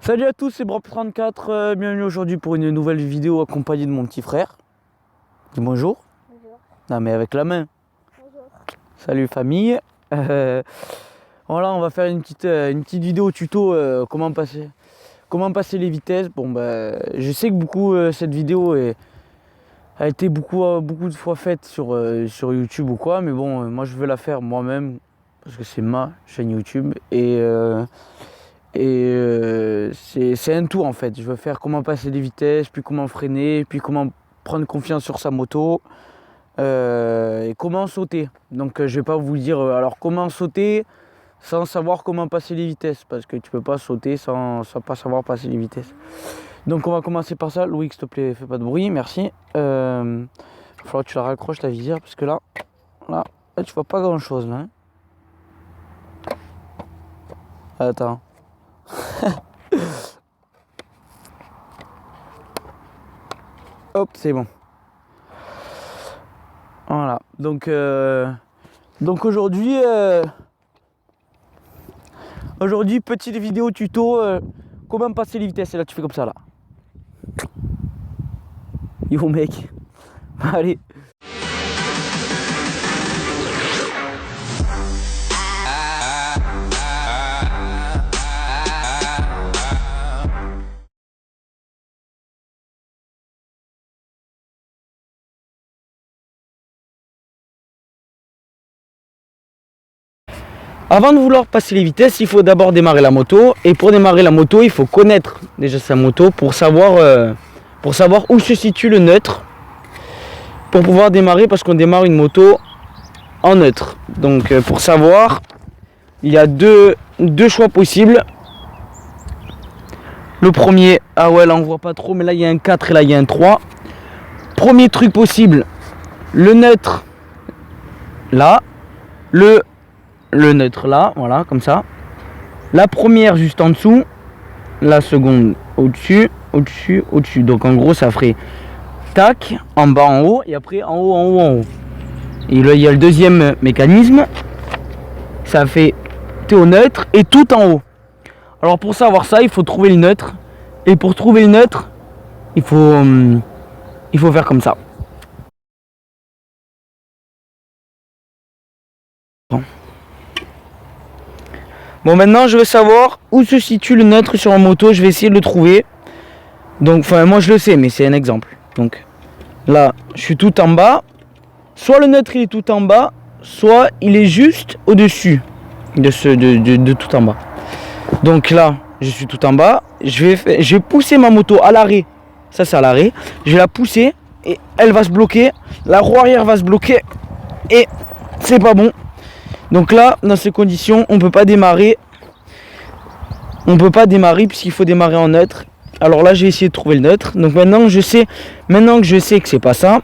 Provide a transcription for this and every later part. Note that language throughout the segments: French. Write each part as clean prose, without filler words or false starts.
Salut à tous, c'est Brop34, bienvenue aujourd'hui pour une nouvelle vidéo accompagnée de mon petit frère. Dis bonjour. Bonjour. Non mais avec la main. Bonjour. Salut famille. Voilà, on va faire une petite vidéo tuto comment passer les vitesses. Bon bah je sais que cette vidéo a été beaucoup de fois faite sur YouTube ou quoi, mais bon moi je veux la faire moi-même parce que c'est ma chaîne YouTube c'est un tout en fait. Je veux faire comment passer les vitesses, puis comment freiner, puis comment prendre confiance sur sa moto et comment sauter. Donc je vais pas vous dire alors comment sauter sans savoir comment passer les vitesses, parce que tu peux pas sauter sans pas savoir passer les vitesses. Donc on va commencer par ça. Loïc, s'il te plaît, fais pas de bruit, merci. Il va falloir que tu la raccroches la visière, parce que là tu vois pas grand chose là. Hein. Attends. Hop, c'est bon. Voilà. Donc aujourd'hui, petite vidéo tuto comment passer les vitesses. Et là, tu fais comme ça là. Yo mec. Allez. Avant de vouloir passer les vitesses, il faut d'abord démarrer la moto. Et pour démarrer la moto, il faut connaître déjà sa moto pour savoir où se situe le neutre. Pour pouvoir démarrer, parce qu'on démarre une moto en neutre. Donc pour savoir, il y a deux choix possibles. Le premier, ah ouais là on voit pas trop, mais là il y a un 4 et là il y a un 3. Premier truc possible, le neutre là, le neutre là, voilà, comme ça. La première juste en dessous, la seconde au-dessus, au-dessus, au-dessus. Donc en gros, ça ferait tac, en bas, en haut, et après en haut, en haut, en haut. Et là, il y a le deuxième mécanisme, ça fait t'es au neutre et tout en haut. Alors pour savoir ça, il faut trouver le neutre. Et pour trouver le neutre, il faut faire comme ça. Bon, maintenant je veux savoir où se situe le neutre sur ma moto. Je vais essayer de le trouver. Donc, enfin, moi je le sais, mais c'est un exemple. Donc, là, je suis tout en bas. Soit le neutre il est tout en bas, soit il est juste au-dessus de tout en bas. Donc là, je suis tout en bas. Je vais pousser ma moto à l'arrêt. Ça, c'est à l'arrêt. Je vais la pousser et elle va se bloquer. La roue arrière va se bloquer et c'est pas bon. Donc là, dans ces conditions, on peut pas démarrer. On peut pas démarrer puisqu'il faut démarrer en neutre. Alors là, j'ai essayé de trouver le neutre. Donc maintenant que je sais que c'est pas ça,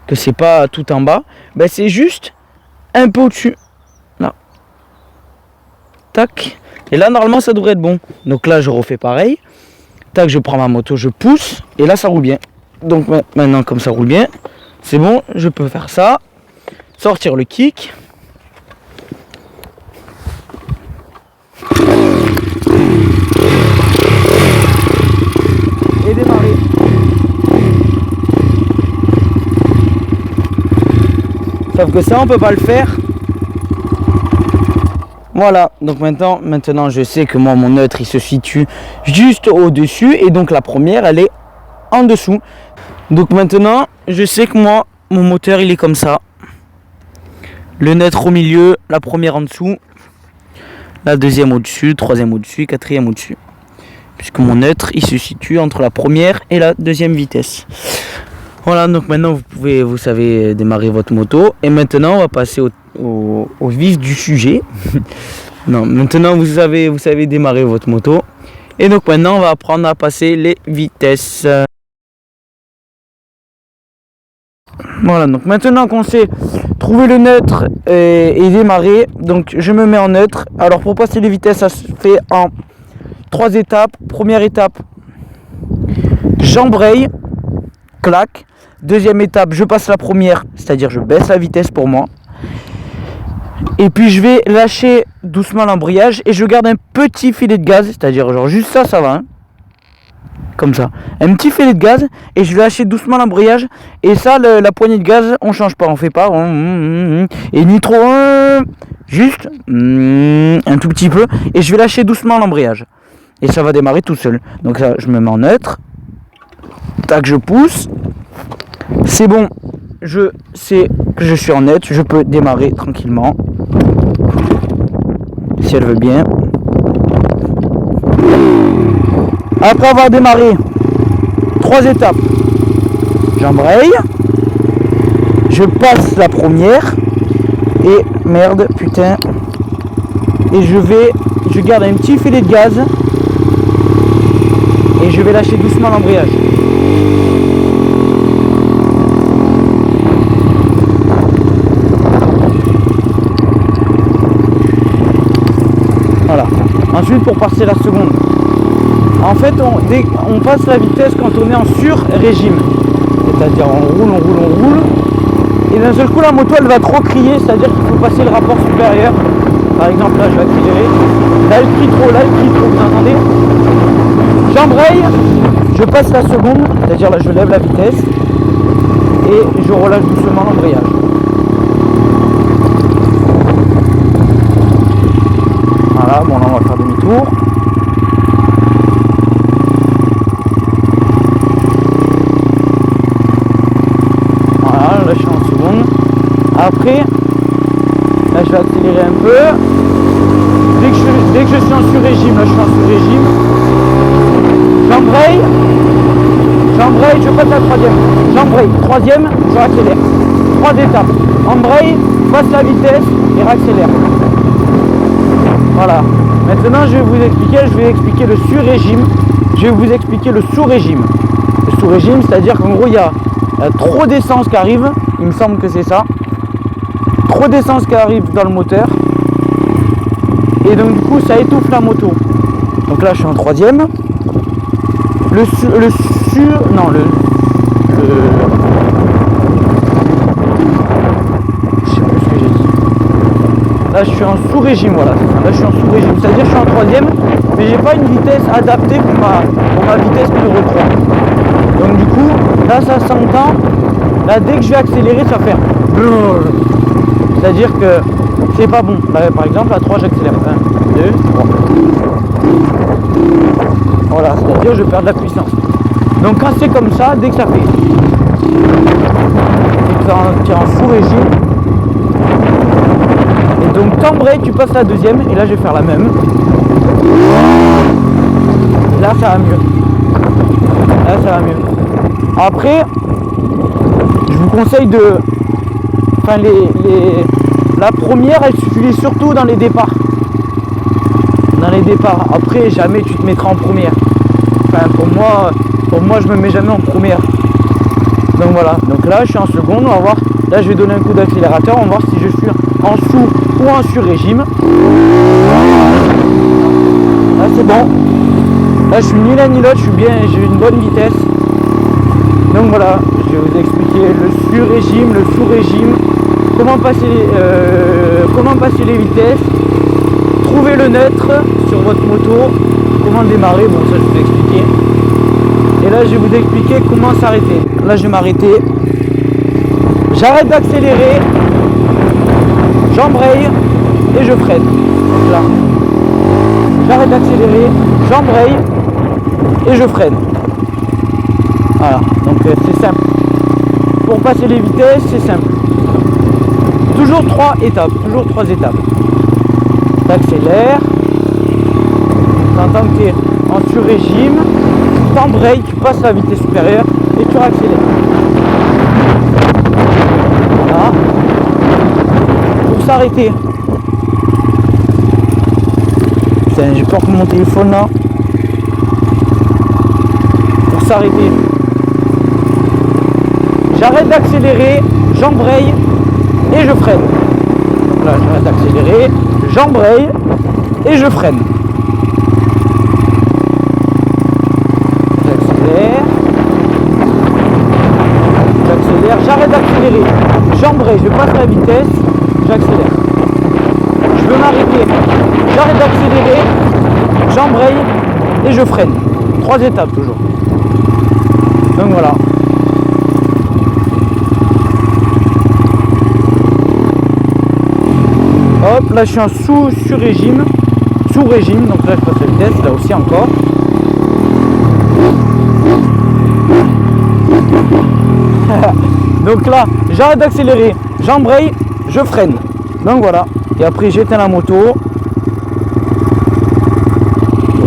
que c'est pas tout en bas, ben c'est juste un peu au-dessus. Là. Tac. Et là, normalement, ça devrait être bon. Donc là, je refais pareil. Tac, je prends ma moto, je pousse. Et là, ça roule bien. Donc maintenant, comme ça roule bien, c'est bon. Je peux faire ça. Sortir le kick. Et démarrer. Sauf que ça on peut pas le faire. Voilà, donc maintenant je sais que moi mon neutre il se situe juste au dessus et donc la première elle est en dessous. Donc maintenant je sais que moi mon moteur il est comme ça. Le neutre au milieu, la première en dessous, la deuxième au-dessus, troisième au-dessus, quatrième au-dessus. Puisque mon neutre il se situe entre la première et la deuxième vitesse. Voilà, donc maintenant vous savez démarrer votre moto. Et maintenant on va passer au vif du sujet. Non, maintenant vous savez démarrer votre moto. Et donc maintenant on va apprendre à passer les vitesses. Voilà, donc maintenant qu'on sait trouver le neutre et démarrer, donc je me mets en neutre. Alors pour passer les vitesses, ça se fait en 3 étapes. Première étape, j'embraye, clac. Deuxième étape, je passe la première, c'est-à-dire je baisse la vitesse pour moi. Et puis je vais lâcher doucement l'embrayage et je garde un petit filet de gaz, c'est-à-dire genre juste ça va. Hein. comme ça. Un petit filet de gaz et je vais lâcher doucement l'embrayage. Et ça, la poignée de gaz, on change pas, on fait pas. Et ni trop, juste un tout petit peu. Et je vais lâcher doucement l'embrayage. Et ça va démarrer tout seul. Donc ça, je me mets en neutre. Tac, je pousse. C'est bon. Je sais que je suis en neutre. Je peux démarrer tranquillement. Si elle veut bien. Après avoir démarré 3 étapes, j'embraye, je passe la première et merde, putain, et je garde un petit filet de gaz et je vais lâcher doucement l'embrayage. Voilà. Ensuite, pour passer la seconde. En fait, on passe la vitesse quand on est en sur-régime. C'est-à-dire on roule. Et d'un seul coup, la moto, elle va trop crier. C'est-à-dire qu'il faut passer le rapport supérieur. Par exemple, là, je vais accélérer. Là, elle crie trop, vous entendez? J'embraye, je passe la seconde. C'est-à-dire là, je lève la vitesse. Et je relâche doucement l'embrayage. Voilà, bon là, on va faire demi-tour. Là je suis en seconde. Après, là je vais accélérer un peu. Dès que je suis en sur-régime, là je suis en sur-régime. J'embraye, je passe la troisième. J'embraye, troisième, je accélère. 3 étapes. Embraye, passe la vitesse et réaccélère. Voilà. Maintenant je vais expliquer le sur-régime. Je vais vous expliquer le sous-régime. Le sous-régime, c'est-à-dire qu'en gros il y a trop d'essence qui arrive, il me semble que c'est ça. Trop d'essence qui arrive dans le moteur. Et donc du coup ça étouffe la moto. Donc là je suis en troisième. Je sais plus ce que j'ai dit. Là je suis en sous-régime, voilà. Là je suis en sous-régime. C'est-à-dire que je suis en troisième, mais j'ai pas une vitesse adaptée pour ma vitesse numéro 3. Donc du coup, là ça s'entend. Là dès que je vais accélérer, ça va faire. C'est-à-dire que c'est pas bon. Là, par exemple, à 3 j'accélère. 1, 2, 3. Voilà, c'est-à-dire que je perds de la puissance. Donc quand c'est comme ça, dès que ça fait. Tu es en full régime. Et donc t'embrayes, tu passes la deuxième. Et là je vais faire la même. Là ça va mieux. Là ça va mieux. Après, je vous conseille de... Enfin la première, elle s'utilise surtout dans les départs. Dans les départs. Après, jamais tu te mettras en première. Enfin, pour moi, je me mets jamais en première. Donc voilà. Donc là, je suis en seconde. On va voir. Là, je vais donner un coup d'accélérateur. On va voir si je suis en sous ou en sur-régime. Là, c'est bon. Là, je suis ni l'un ni l'autre. J'ai une bonne vitesse. Donc voilà. Je vais vous expliquer le sur-régime, le sous-régime. Comment passer les vitesses, trouver le neutre sur votre moto, comment démarrer, bon ça je vais vous expliquer. Et là je vais vous expliquer comment s'arrêter. Là je vais m'arrêter, j'arrête d'accélérer, j'embraye et je freine. Donc là, j'arrête d'accélérer, j'embraye et je freine. Voilà, donc c'est simple. Pour passer les vitesses, c'est simple. Toujours 3 étapes, T'accélères, t'entends que tu es en sur-régime, t'embrayes, tu passes la vitesse supérieure et tu réaccélères. Voilà. Pour s'arrêter. Putain, j'ai peur que mon téléphone là. Pour s'arrêter. J'arrête d'accélérer, j'embraye. Et je freine. Là, j'arrête d'accélérer, j'embraye et je freine. J'accélère, j'arrête d'accélérer, j'embraye, je passe la vitesse, j'accélère. Je veux m'arrêter, j'arrête d'accélérer, j'embraye et je freine. 3 étapes toujours. Donc voilà. Hop, là je suis en sous régime, donc là je passe la vitesse, là aussi encore. Donc là, j'arrête d'accélérer, j'embraye, je freine. Donc voilà, et après j'éteins la moto.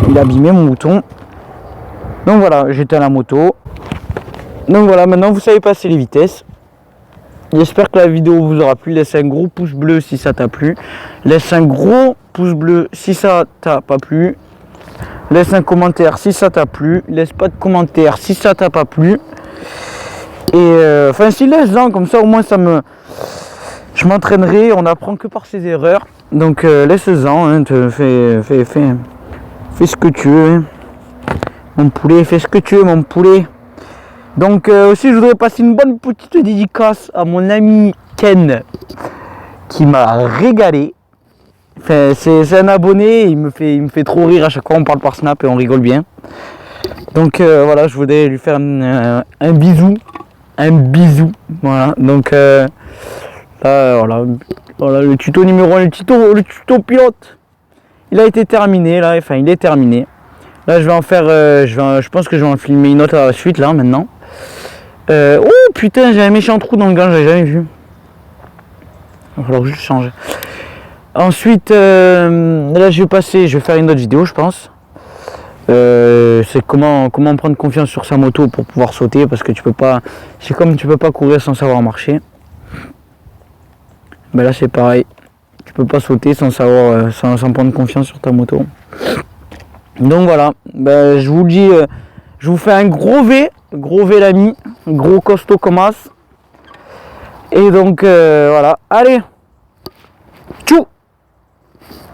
Il a abîmé mon bouton. Donc voilà, j'éteins la moto. Donc voilà, maintenant vous savez passer les vitesses. J'espère que la vidéo vous aura plu. Laisse un gros pouce bleu si ça t'a plu. Laisse un gros pouce bleu si ça t'a pas plu. Laisse un commentaire si ça t'a plu. Laisse pas de commentaire si ça t'a pas plu. Et enfin si laisse-en, comme ça au moins je m'entraînerai. On apprend que par ses erreurs. Donc laisse-en, hein, fais ce que tu veux. Mon poulet, fais ce que tu veux mon poulet. Donc aussi je voudrais passer une bonne petite dédicace à mon ami Ken qui m'a régalé. Enfin, c'est un abonné, il me fait trop rire à chaque fois, on parle par Snap et on rigole bien. Donc voilà, je voulais lui faire un bisou. Un bisou. Voilà. Donc là voilà le tuto numéro 1, le tuto pilote. Il a été terminé là, enfin il est terminé. Là je vais en faire je pense que je vais en filmer une autre à la suite là maintenant. Oh putain, j'ai un méchant trou dans le gant, j'avais jamais vu. Il va falloir juste changer. Ensuite, là je vais faire une autre vidéo, je pense. C'est comment prendre confiance sur sa moto pour pouvoir sauter, parce que tu peux pas courir sans savoir marcher. Ben là c'est pareil, tu peux pas sauter sans savoir, sans prendre confiance sur ta moto. Donc voilà, ben, je vous dis, je vous fais un gros V l'ami, gros costaud comme as. Et donc voilà, allez.